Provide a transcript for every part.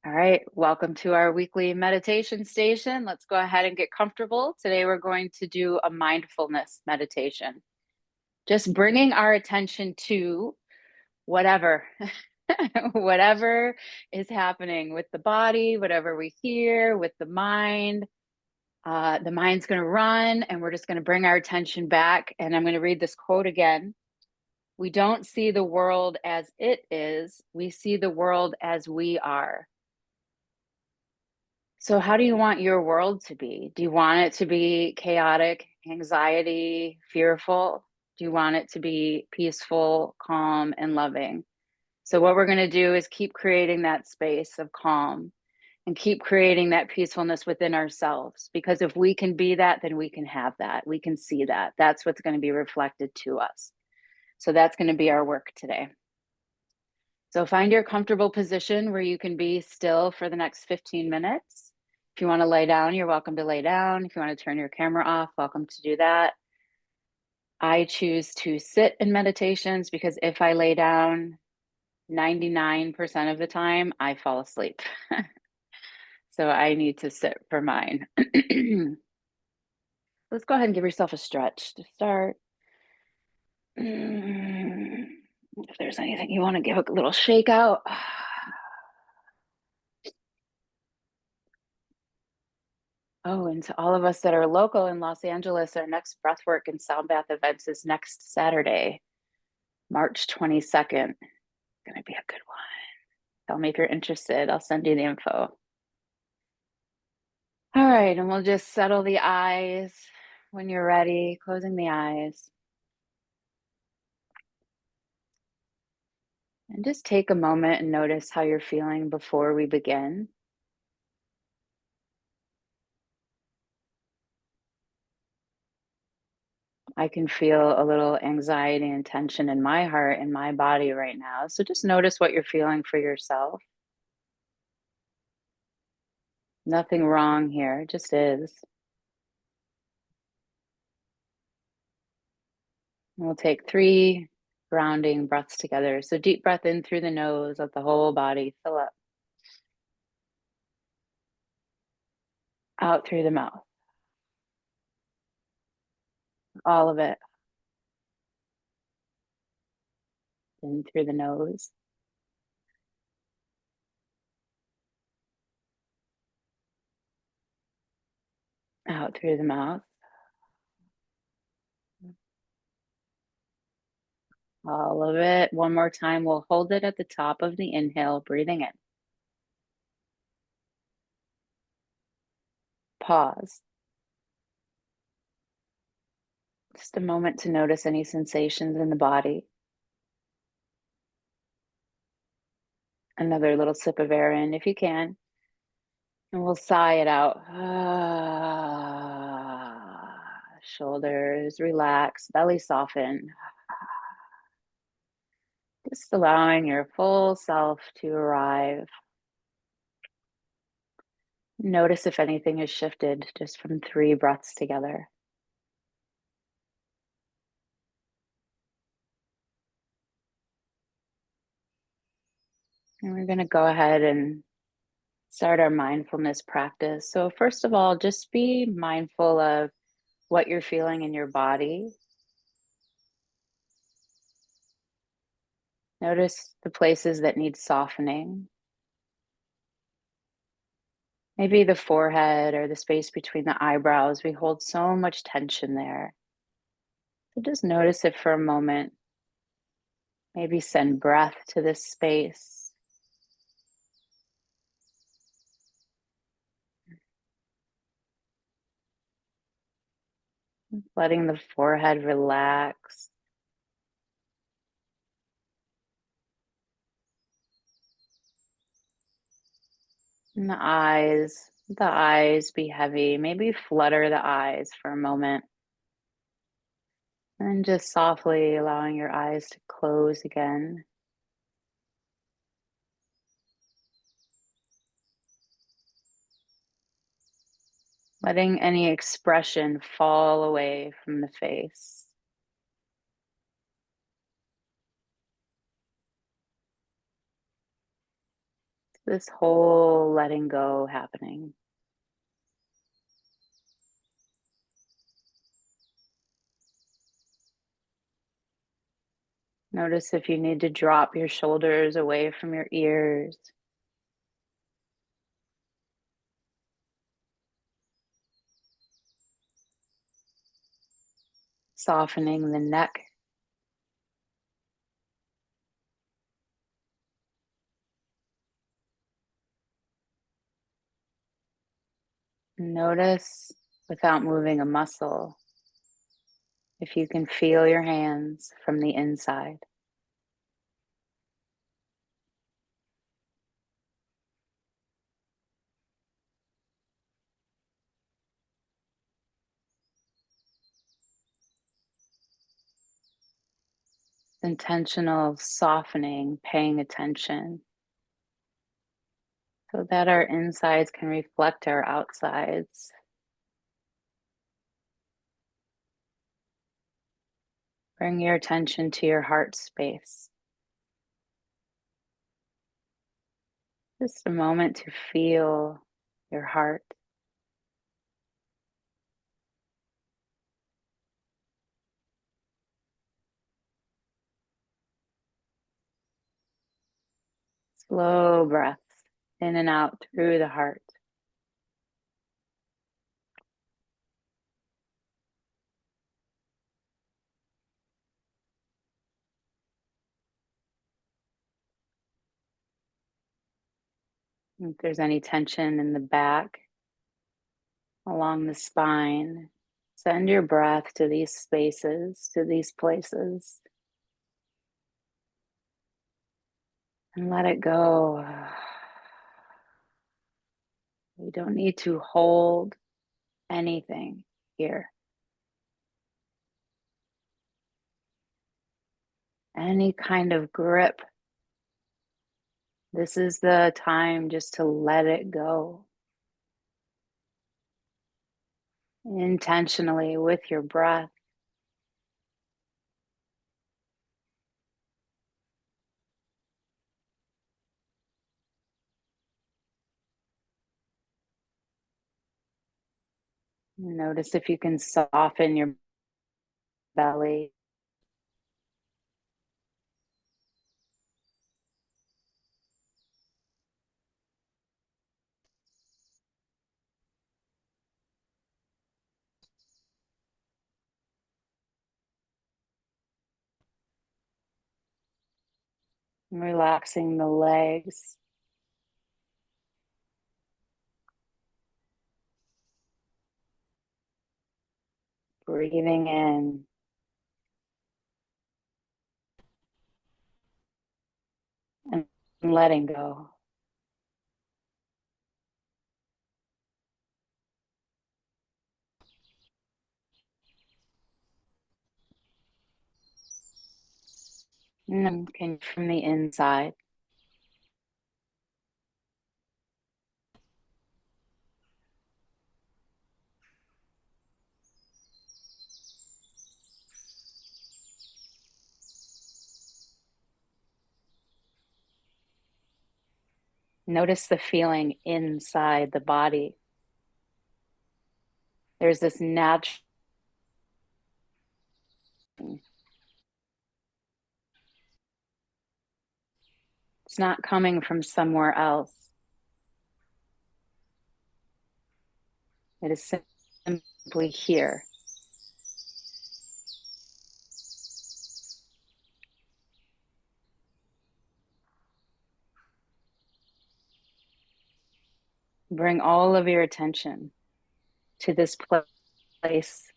All right, welcome to our weekly meditation station. Let's go ahead and get comfortable. Today, we're going to do a mindfulness meditation, just bringing our attention to whatever, whatever is happening with the body, whatever we hear, with the mind. The mind's going to run, and we're just going to bring our attention back. And I'm going to read this quote again. We don't see the world as it is, we see the world as we are. So, how do you want your world to be? Do you want it to be chaotic, anxiety, fearful? Do you want it to be peaceful, calm, and loving? So, what we're going to do is keep creating that space of calm and keep creating that peacefulness within ourselves. Because if we can be that, then we can have that. We can see that. That's what's going to be reflected to us. So, that's going to be our work today. So, find your comfortable position where you can be still for the next 15 minutes. If you want to lay down, you're welcome to lay down. If you want to turn your camera off, welcome to do that. I choose to sit in meditations because if I lay down 99% of the time, I fall asleep. So I need to sit for mine. Let's go ahead and give yourself a stretch to start. If there's anything you want to give a little shake out. Oh, and to all of us that are local in Los Angeles, our next breathwork and sound bath event is next Saturday, March 22nd. Going to be a good one. Tell me if you're interested. I'll send you the info. All right, and we'll just settle the eyes when you're ready, closing the eyes. And just take a moment and notice how you're feeling before we begin. I can feel a little anxiety and tension in my heart and my body right now. So just notice what you're feeling for yourself. Nothing wrong here, it just is. We'll take 3 grounding breaths together. So deep breath in through the nose, let the whole body fill up. Out through the mouth. All of it. In through the nose. Out through the mouth. All of it. One more time. We'll hold it at the top of the inhale, breathing in. Pause. Just a moment to notice any sensations in the body. Another little sip of air in if you can. And we'll sigh it out. Shoulders relax, belly soften. Just allowing your full self to arrive. Notice if anything has shifted just from 3 breaths together. And we're going to go ahead and start our mindfulness practice. So, first of all, just be mindful of what you're feeling in your body. Notice the places that need softening. Maybe the forehead or the space between the eyebrows. We hold so much tension there. So just notice it for a moment. Maybe send breath to this space. Letting the forehead relax. And the eyes be heavy. Maybe flutter the eyes for a moment. And just softly allowing your eyes to close again. Letting any expression fall away from the face. This whole letting go happening. Notice if you need to drop your shoulders away from your ears. Softening the neck. Notice without moving a muscle if you can feel your hands from the inside. Intentional softening, paying attention so that our insides can reflect our outsides. Bring your attention to your heart space. Just a moment to feel your heart. Slow breaths in and out through the heart. If there's any tension in the back, along the spine, send your breath to these spaces, to these places, and let it go. We don't need to hold anything here. Any kind of grip. This is the time just to let it go. Intentionally with your breath. Notice if you can soften your belly. Relaxing the legs. Breathing in and letting go. And can from the inside. Notice the feeling inside the body. There's this natural, it's not coming from somewhere else. It is simply here. Bring all of your attention to this place,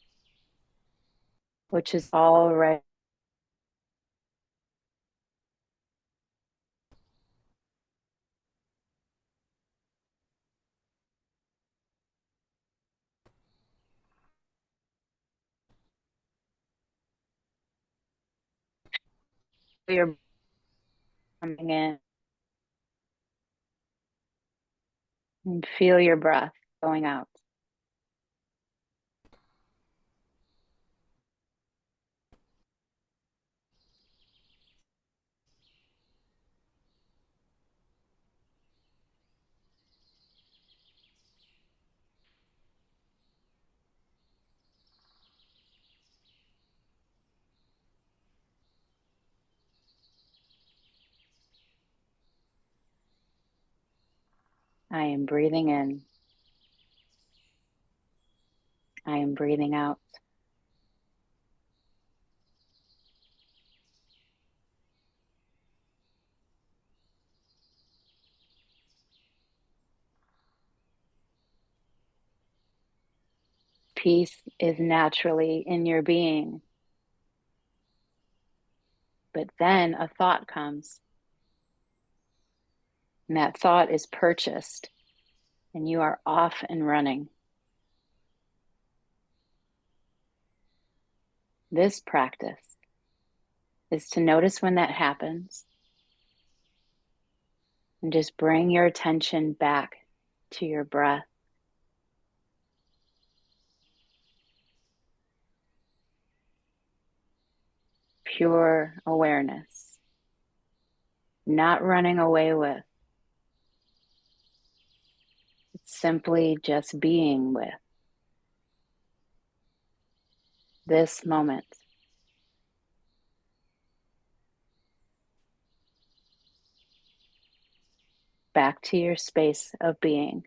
which is already you're coming in, and feel your breath going out. I am breathing in. I am breathing out. Peace is naturally in your being. But then a thought comes, and that thought is purchased, and you are off and running. This practice is to notice when that happens and just bring your attention back to your breath. Pure awareness, not running away with. It's simply just being with this moment. Back to your space of being.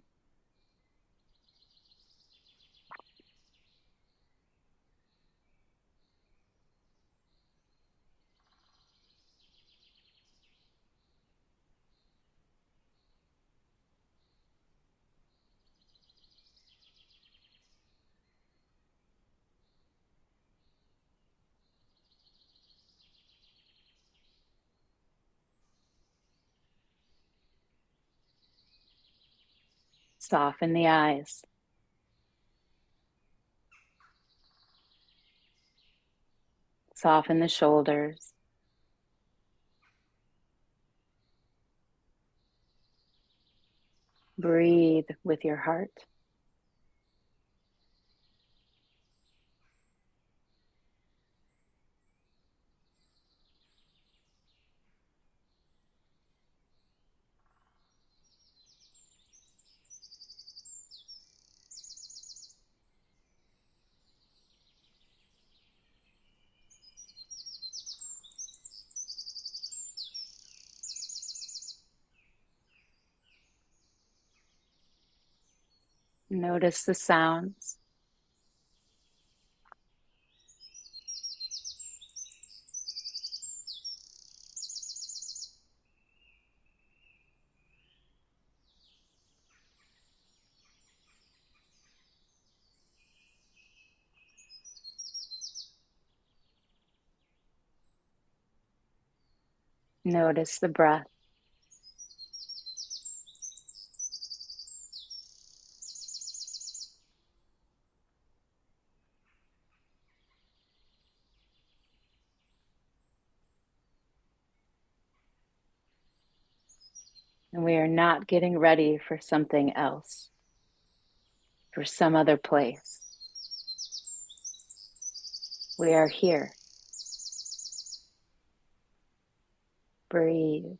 Soften the eyes. Soften the shoulders. Breathe with your heart. Notice the sounds. Notice the breath. And we are not getting ready for something else, for some other place. We are here. Breathe.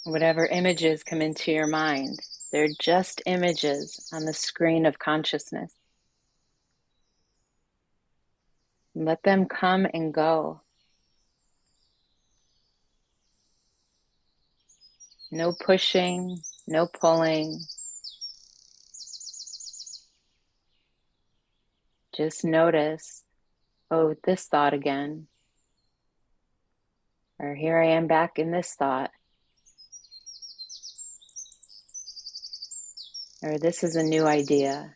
Whatever images come into your mind, they're just images on the screen of consciousness. Let them come and go. No pushing, no pulling. Just notice, oh, this thought again. Or here I am back in this thought. Or this is a new idea.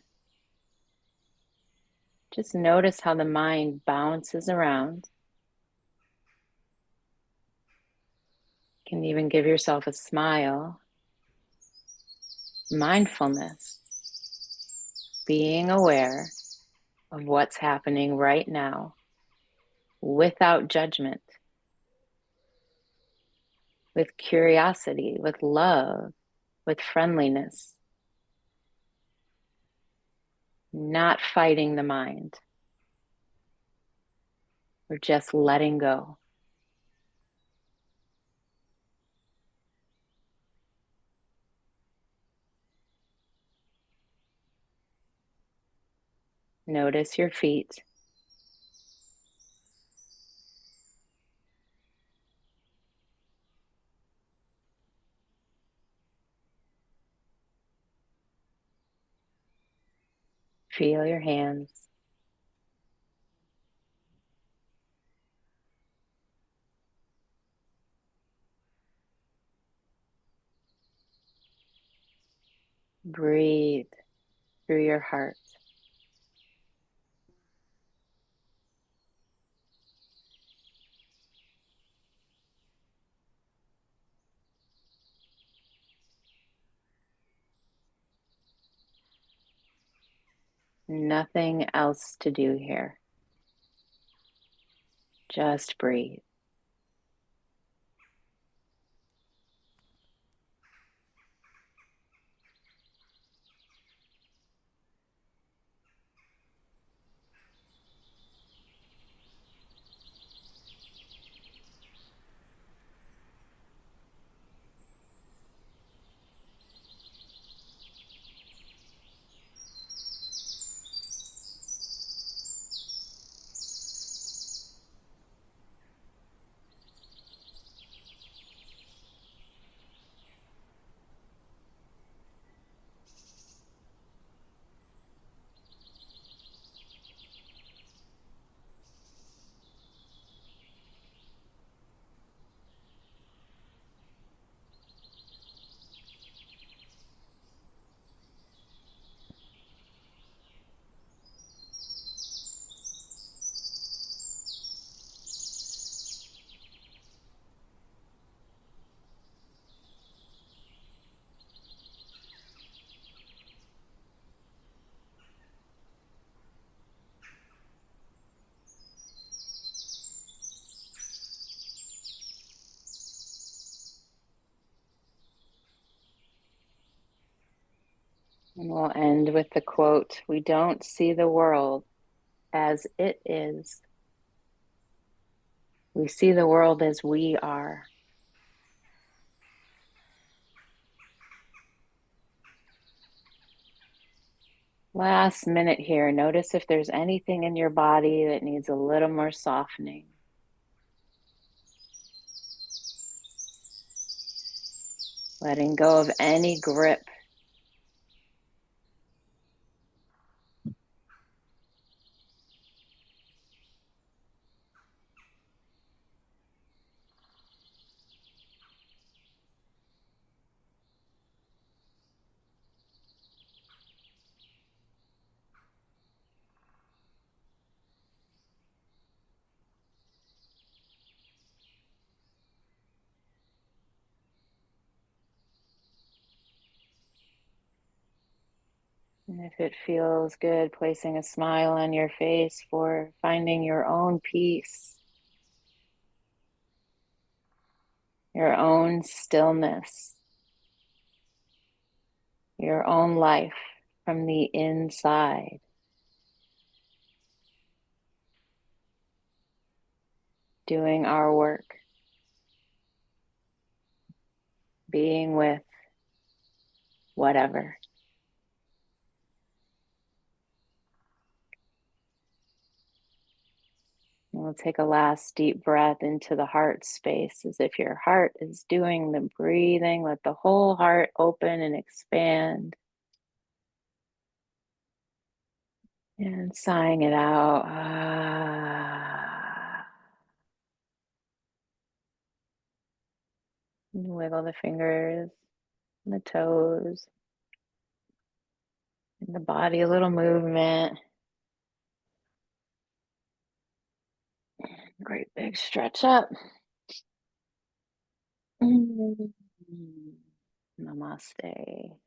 Just notice how the mind bounces around. You can even give yourself a smile. Mindfulness being aware of what's happening right now without judgment, with curiosity, with love, with friendliness, not fighting the mind. We're just letting go. Notice your feet. Feel your hands. Breathe through your heart. Nothing else to do here. Just breathe. And we'll end with the quote, "We don't see the world as it is. We see the world as we are." Last minute here, notice if there's anything in your body that needs a little more softening. Letting go of any grip. And if it feels good, placing a smile on your face for finding your own peace, your own stillness, your own life from the inside. Doing our work, being with whatever. And we'll take a last deep breath into the heart space as if your heart is doing the breathing. Let the whole heart open and expand. And sighing it out. Wiggle the fingers and the toes and the body, a little movement. Great big stretch up. Namaste.